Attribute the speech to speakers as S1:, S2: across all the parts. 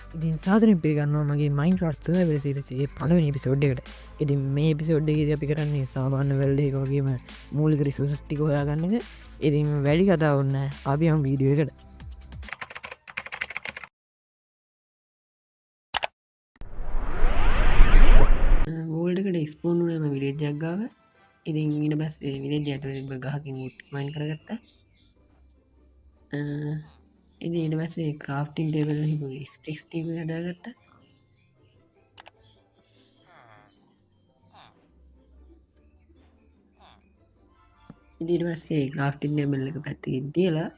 S1: ඉතින් සාධන පිගන්නවා මගේ මයින් රට්ස වැසිරසේ පලවනි පිසෝඩ් එකට ඉතින් මේ පිසෝඩ්ඩේ අපි කරන්නේ සාමාන්‍ය වෙල්ඩේ වගේම මූලික රිසෝසස්ටික හොයාගන්නක ඉතින් වැඩි කතා ඔන්න අපියම් වීඩියෝ එකට ගෝල්ඩකට ස්පෝනුනම විරේජ්ජක්ගාව ඉතින් ඊට බස් විරේජ ඇත ගහකින් මයින් කරගත්තා ඉති ඊට පස්සේ ක්‍රාෆ්ටින් ටේබල් හිකු ස්ටික්ටික හදාගත්ත ඉඩ පස්සේ ග්‍රාෆ්ටින් ටේබල් එක පැත්තිකින් තියලා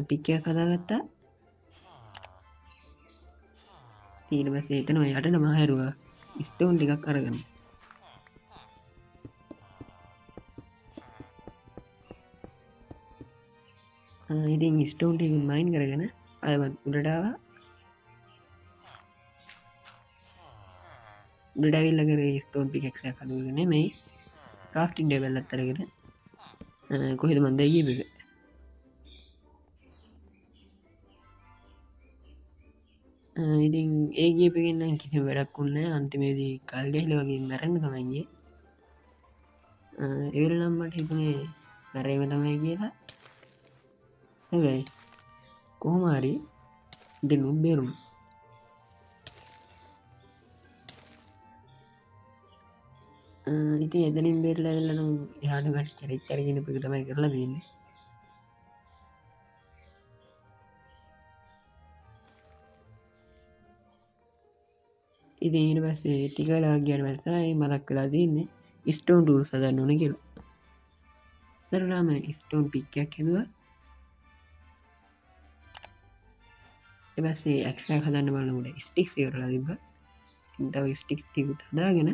S1: පික්කයක් කදාගත්තා ඊට පස්සේ එතනවා යටට මහරුවා ස්ටෝන් ටිකක් අරගන්න ඉතින් ස්ටෝන් ටිකුන් මයින් කරගෙන අයවත් උඩටාව උඩවිල්ල කර ස්ටෝන් පිකක්ෂ කදුගෙන මේ රාෆ්ටින් ඩෙවල් අත්තරගෙන කොහෙද මන්ද ගීපක ඉතින් ඒගේපගෙන්න්න කිසි වැඩක්කුන්න අන්තිමේදී කල්ගෙහිල වගේ මැරන්න තමයිගේ එවල නම්මට හිතුනේ මැරේම තමයි කියලා හැබැයි කොහොමාරි දෙනුම් බේරුම් ඉති එදනින් බේරලා එල්ලනම් යානුකට චරිච්චරගෙන පක තමයි කරලා දන්නේ ඉති ඊට පස්සේ ටිකලා කියන වැසයි මදක් කලා දන්නේ ස්ටෝන් ටූර් සදන්න ඕන කියලා සරලාම ස්ටෝන් පික්කයක් හැදවා එබස්සේ එක්ස්රෑ හදන්න බලන්නට ස්ටික් සේවරලා තිබ ඉටව ස්ටික් ටිකුත් හදාගෙන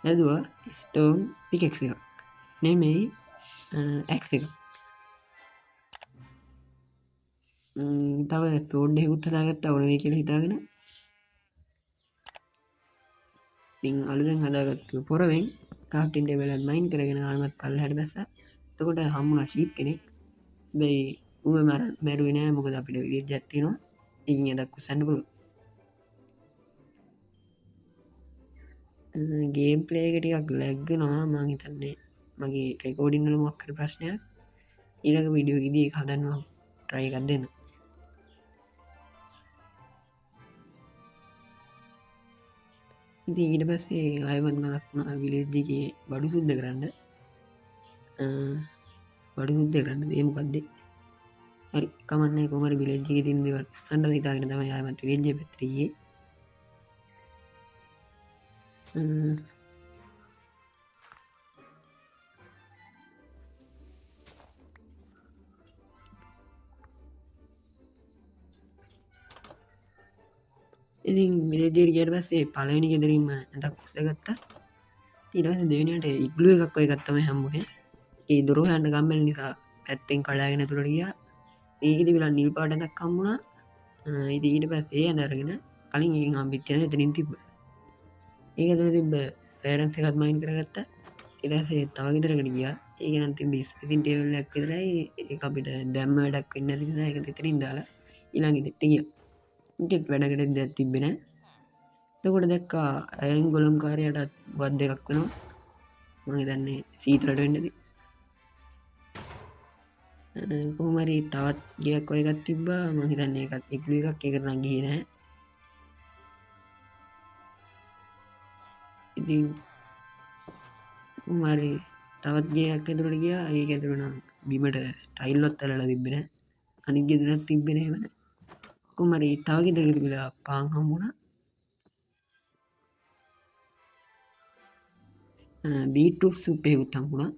S1: ඇදවා ස්ටෝන් පිකෙක් එක නෙමෙයි ඇක් එක තව තෝඩ් හෙකුත් හදාගත්ත ඔනවේ කියල හිතාගෙන තිං අලුරෙන් හදාගත්තු පොරවෙන් කාටින්ට වෙලත් මයින් කරගෙන ආමත් පල්ල හැට බැස තකොට හම්මුණ චීප් කෙනෙක් බැයි උව මර මැරුවෙනෑ මොකද අපිට විරි ජැත්තිනවා ඉගින් දක්කු සැඩපුළු ගේම් පලේකටිකක් ලැග්ග නවා මං හිතන්නේ මගේ රෙකෝඩින්නල මොක්කර ප්‍රශ්නයක් ඊළක විඩියෝ ඉදී හදන්නවා ට්‍රයිකක් දෙන්න ඉති ඊට පස්සේ අයවත් මලක්ුණ විලේජ්ජගේ බඩු සුද්ද කරන්න බඩු සුද්ද කරන්න දේමකක්දේ හරි කමන්න කොමර විලේජ්ජක තින්දව සන්ඩ හිතාගෙන තම යාමත් විරජ පැත්‍රයේ ඉතින් මිලේජේර ගට පස්සේ පලනි ගෙදරීම ඇතක් කුසගත්තා තිරස දෙවනට ඉගලුව එකක් ඔය ගත්තම හම්බුණේ ඒ දුරු හැන්ඩ ගම්මල් නිසා පැත්තෙන් කලාගෙන තුළටිය ඒකෙති වෙලා නිල් පාටනක් කම්මුණා ඉති ඊට පස්සේ අදරගෙන කලින් ඒ හම්පිච්චන එතනින් තිබ ඒක තුළ තිබ පෑරන්ස එකත් මයින් කරගත්ත ඉරසේ තවගෙදරකට ගිය ඒකනන් තිබිස් ඉතින් ටේවල්ලක් කරයි ඒ අපිට දැම්ම ඩක් වෙන්න නිසා එක තෙතරින් දාලා ඉලාඟි දෙට්ට ගිය ගෙත් වැඩකට දැත් තිබෙන තකොට දැක්කා ඇයන් ගොළම් කාරයටත් වත් දෙකක් වෙනවා මගේ දන්නේ සීතරට වෙන්නද කෝමරි තවත් ගයක් ඔයකත් තිබ්බා මහිතන්නේ එකත් එක්ලු එකක් එක කරන ගිය නෑ ඉතින් මරි තවත් ගයක් ඇතුරට ගිය ඒ ඇතුරුණ බිමට ටයිල්ලොත් අලලා තිබෙන අනික් ගෙදරත් තිබෙන වන කුමරි තවගෙදර තිබිලා පාං හම්බුණ බීටු සුප්පයකුත් හම්බුණ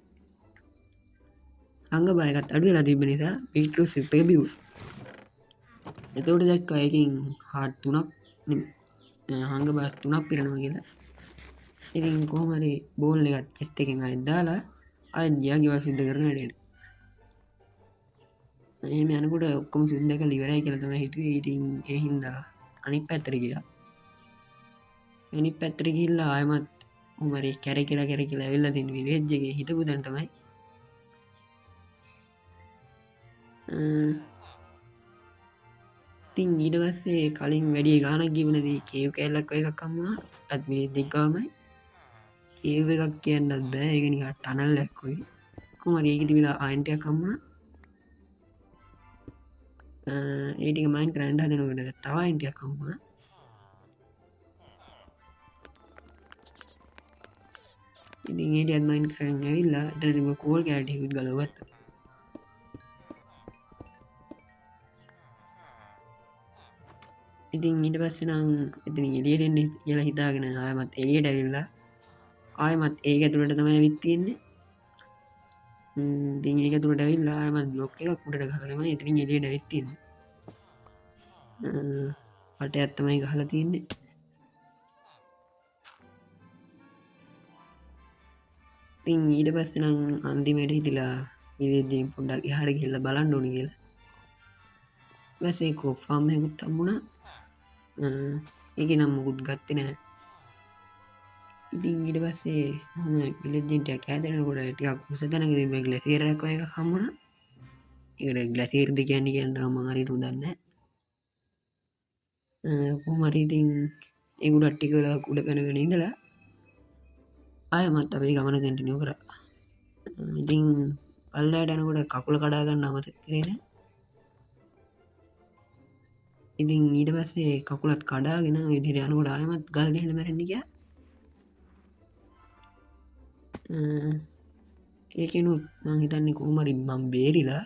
S1: හඟ බයකත් අඩුවෙලා තිබෙන නිසා බීටු සුප් එක බිව් එතවට දැක්ක එකින් හාට් තුනක් හඟ බස් තුනක් පිරෙනවා කියලා ඉතින් කොහමරි බෝල්ල එකත් චෙස්ට එකෙන් අය දාලා අයජයාගිවල් සිද්ධ කරන වැඩට එහම යනකොට ඔක්කොම සුද්දක ලිවරයි කරතම හිතු ඉටින් එහින්දා අනික් පැත්තර කියලා අනි පැත්තර කිල්ලා ආයමත් උමරි කැර කියලා ඇවෙල්ල තින් විරේජ්ජගේ හිතපු දැන්ටමයි ඉතින් ඊට පස්සේ කලින් වැඩිය ගානක් ගිවුණදී කේව් කෑල්ලක් ඔය එකක් හම්බුණා. අත් මිනිත් දෙකමයි. කේව් එකක් කියන්නත් බෑ. ඒක නිකන් ටනල් එකක් වගේ. කොහොම හරි ඒකේ තිබිලා අයන් ටිකක් හම්බුණා. ඒ ටික මයින් කරන්න හදනකොට තව අයන් ටිකක් හම්බුණා. ඉතින් ඒ ටිකත් මයින් කරන්න ඇවිල්ලා එතන තිබ්බ කෝල් කෑල්ල ටිකකුත් ගලව ගත්තා. ඉතින් ඊට පස්සේ නම් එතන එළියට එන්න කියලා හිතාගෙන ආයමත් එළියට ඇවිල්ලා ආයමත් ඒක ඇතුළට තමයි ඇවිත් තියෙන්නේ. ඉතින් ඒක ඇතුළට ඇවිල්ලා ආයමත් බ්ලොක් එකක් උඩට ගහලා තමයි එතනින් එළියට ඇවිත් තියෙන්නේ. වටයක් තමයි ගහලා තියෙන්නේ. ඉතින් ඊට පස්සේ නම් අන්තිමට හිතලා ඉතින් පොඩ්ඩක් එහාට ගිහිල්ලා බලන්න ඕනේ කියලා. ඊට පස්සේ ක්‍රොප් ෆාම් එකකුත් හම්බුණා. ඒකේ නම් මොකුත් ගත්තේ නැහැ. ඉතින් ඊට පස්සේ මම විලේජ් ටිකක් ඈතට ටිකක් උස තැනක තිබ්බ ග්ලැසියර් එකක් වගේ එකක් හම්බුණා. ඒකට ග්ලැසියර්ද කියන්නේ කියලා මම හරියට දන්නේ නැහැ. කොහොම හරි ඉතින් ඒ උඩට ටික වෙලාවක් උඩ පැනගෙන ඉඳලා ආයෙමත් අපේ ගමන කන්ටිනියු කරා. ඉතින් පල්ලයට යනකොට කකුල කඩා ගන්න අමතක කරේ නැහැ. ඉතින් ඊට පස්සේ කකුලත් කඩාගෙන විදිහට යනකොට ආයෙමත් ගල් ගහලා මැරෙන්න ගියා. ඒකෙනුත් මං හිතන්නේ කොහොම හරි මං බේරිලා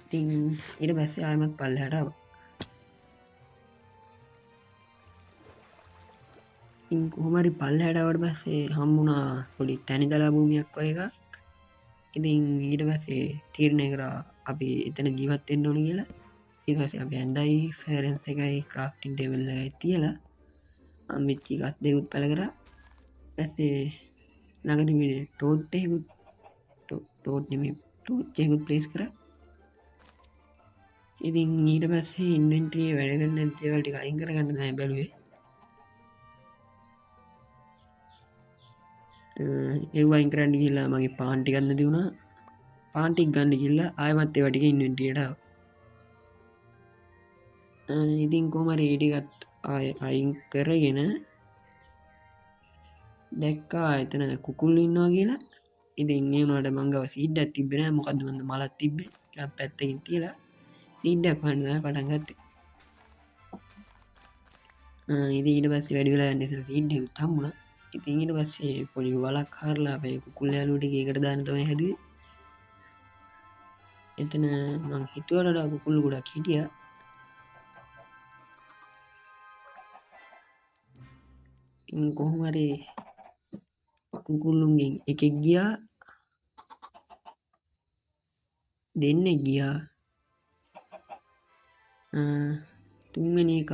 S1: ඉතින් ඊට පස්සේ ආයෙමත් පල්ලෙහාට ආවා. ඉතින් කොහොම හරි පල්ලෙහාට ආවට පස්සේ හම්බුණා පොඩි තැනිතලා භූමියක් වගේ එකක්. ඉතින් ඊට පස්සේ තීරණය කරා අපි එතන ජීවත් වෙන්න ඕනේ කියලා. ඊට පස්සේ අපි ඇඳයි ෆෙරන්ස් එකයි ක්‍රාෆ්ටින් ටේබල් එකයි තියලා අම්මිච්චි ගස් දෙකුත් පැල කරා. ඊපස්සේ ළඟ තිබුණේ ටෝච් එකකුත් ප්ලේස් කරා. ඉතින් ඊට පස්සේ ඉන්වෙන්ටරි වැඩ කරන දේවල් ටික අයින් කරගන්න තමයි බැලුවේ. ඒව අයින් කරන්න ගිහිල්ලා මගේ පාන් ටිකක් නැති වුණා. පාන් ටික ගන්න ගිහිල්ලා ආයෙමත් ඒවා ටික ඉන්වෙන්ටරියට ආවා. ඉතින් කොහොම හරි ඒ ටිකත් අයින් කරගෙන දැක්කා එතන කුකුල්ලෝ ඉන්නවා කියලා. ඉතින් ඒ වුණාට මං ගාව සීඩ් එකක් තිබ්බේ නැහැ. මොකද්ද මන්ද මලක් තිබ්බේ. ඒක පැත්තකින් තියලා සීඩ් එකක් හොයන්න තමයි පටන් ගත්තේ. ඉතින් ඊට පස්සේ වැඩි වෙලා යන ඉතින් සීඩ් එකක් හම්බුණා. ඉතින් ඊට පස්සේ පොඩි වලක් හරලා අපේ කුකුල් යාළුවෝ ටික ඒකට දාන්න තමයි හැදුවේ. එතන මං හිතුවට වඩා කුකුල්ලෝ ගොඩක් හිටියා. ඉතින් කොහොම හරි කුකුල්ලුන්ගෙන් එකෙක් ගියා. දෙන්නෙක් ගියා. තුන්වෙනි එක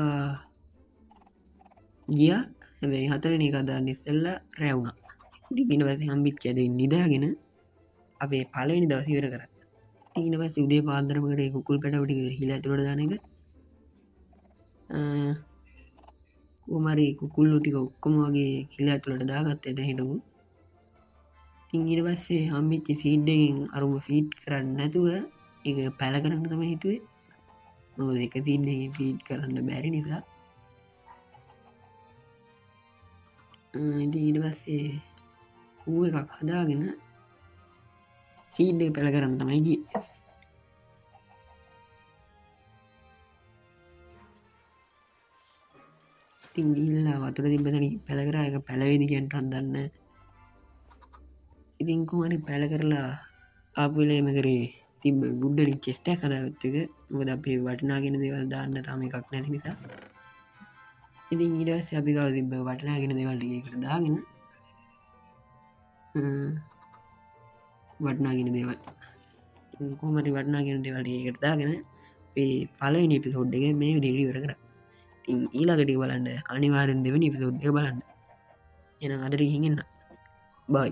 S1: ගියා. හැබැයි හතරවෙනි එක දාන්න ඉස්සෙල්ලා රැ වුණා. ඉතින් ඊට පස්සේ හම්බෙච්ච දෙයින් නිදාගෙන අපේ පළවෙනි දවස් ඉවර කරා. ඊට පස්සේ උදේ පාන්දරම කරේ කුකුල් පැටව ටික හිල ඇතුළට දාන එක. කොහොම හරි කුකුල්ලෝ ටික ඔක්කොම වගේ හිල ඇතුළට දාගත්තා එතන හිටමු. ඉතින් ඊට පස්සේ හම්බෙච්ච ෆීඩ් එකෙන් අරුම ෆීඩ් කරන්නේ නැතුව ඒක පැල කරන්න තමයි හිතුවේ. මොකද එක ෆීඩ් එකකින් ෆීඩ් කරන්න බැරි නිසා. ඉතින් ඊට පස්සේ ඌ එකක් හදාගෙන ෆීඩ් එක පැල කරන්න තමයි ගියේ. ඉතින් ගිහිල්ලා වතුර තිබ්බ තැනින් පැල කරා. ඒක පැලවේද කියන්නත් දන්නේ නැහැ. ඉතින් කොහොම හරි පැල කරලා ආපු වෙලේම කරේ තිබ්බ වුඩ්ඩලින් චෙස්ට් එකක් හදාගත්ත එක. මොකද අපේ වටිනාගෙන දේවල් දාන්න තාම එකක් නැති නිසා. ඉතින් ඊට පස්සේ අපි ගාව තිබ්බ වටිනාගෙන දේවල් ටික ඒකට දාගෙන වටිනාගෙන දේවල් කොහොම හරි වටිනාගෙන දේවල් ටික ඒකට දාගෙන අපේ පළවෙනි එපිසෝඩ් එක මේ විදිහට ඉවර කරා. ඉතින් ඊළඟ ටික බලන්න අනිවාර්යෙන් දෙවෙනි එපිසෝඩ් එක බලන්න. එහෙනම් අදට ගිහින් එන්න. බයි.